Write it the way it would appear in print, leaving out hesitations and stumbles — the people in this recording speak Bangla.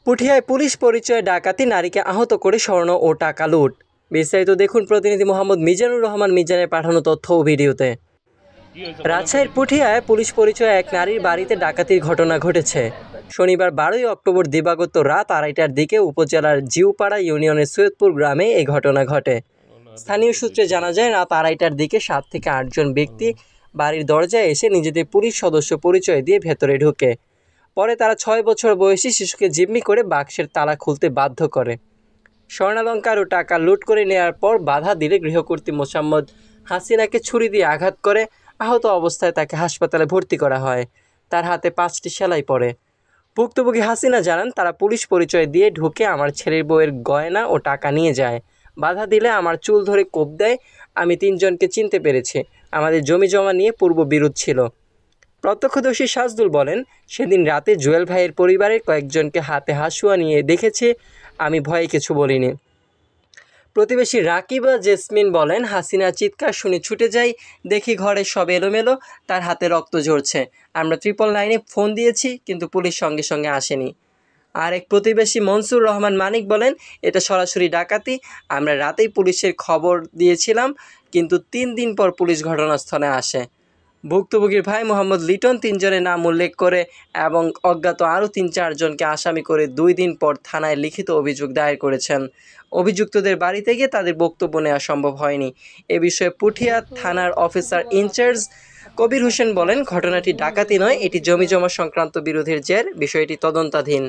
পুঠিয়ায় পুলিশ পরিচয়ে ডাকাতি, নারীকে আহত করে স্বর্ণ ও টাকা লুট। বিস্তারিত দেখুন প্রতিনিধি মোহাম্মদ মিজানুর রহমান মিজানের পাঠানো তথ্য ও ভিডিওতে। রাজশাহীর পুঠিয়ায় পুলিশ পরিচয়ে এক নারীর বাড়িতে ডাকাতির ঘটনা ঘটেছে। শনিবার 12ই অক্টোবর দিবাগত রাত 2:30টার দিকে উপজেলার জিউপাড়া ইউনিয়নের সৈয়দপুর গ্রামে এই ঘটনা ঘটে। স্থানীয় সূত্রে জানা যায়, রাত 2:30টার দিকে 7 থেকে 8 জন ব্যক্তি বাড়ির দরজায় এসে নিজেদের পুলিশ সদস্য পরিচয় দিয়ে ভেতরে ঢুকে। পরে তারা 6 বছর বয়সী শিশুকে জিম্মি করে বাক্সের তালা খুলতে বাধ্য করে। স্বর্ণালংকার ও টাকা লুট করে নেওয়ার পর বাধা দিলে গৃহকর্ত্রী মোসাম্মদ হাসিনাকে ছুরি দিয়ে আঘাত করে আহত অবস্থায় তাকে হাসপাতালে ভর্তি করা হয়। তার হাতে 5টি সেলাই পড়ে। ভুক্তভোগী হাসিনা জানান, তারা পুলিশ পরিচয় দিয়ে ঢুকে আমার ছেলের বউয়ের গয়না ও টাকা নিয়ে যায়। বাধা দিলে আমার চুল ধরে কোপ দেয়। আমি 3 জনকে চিনতে পেরেছি। আমাদের জমি জমা নিয়ে পূর্ব বিরোধ ছিল। প্রত্যক্ষদর্শী সাজদুল বলেন, সেদিন রাতে জুয়েল ভাইয়ের পরিবারের কয়েকজনকে হাতে হাসুয়া নিয়ে দেখেছি। আমি ভয়ে কিছু বলিনি। প্রতিবেশী রাকিবা জেসমিন বলেন, হাসিনা চিৎকার শুনে ছুটে যাই, দেখি ঘরে সব এলোমেলো, তার হাতে রক্ত ঝরছে। আমরা 999-এ ফোন দিয়েছি, কিন্তু পুলিশ সঙ্গে সঙ্গে আসেনি। আর এক প্রতিবেশী মনসুর রহমান মানিক বলেন, এটা সরাসরি ডাকাতি। আমরা রাতেই পুলিশের খবর দিয়েছিলাম, কিন্তু 3 দিন পর পুলিশ ঘটনাস্থলে আসে। ভুক্তভোগীর ভাই মোহাম্মদ লিটন 3 জনের নাম উল্লেখ করে এবং অজ্ঞাত আরও 3-4 জনকে আসামি করে 2 দিন পর থানায় লিখিত অভিযোগ দায়ের করেছেন। অভিযুক্তদের বাড়িতে গিয়ে তাদের বক্তব্য নেওয়া সম্ভব হয়নি। এ বিষয়ে পুঠিয়া থানার অফিসার ইনচার্জ কবির হোসেন বলেন, ঘটনাটি ডাকাতি নয়, এটি জমিজমা সংক্রান্ত বিরোধের জের। বিষয়টি তদন্তাধীন।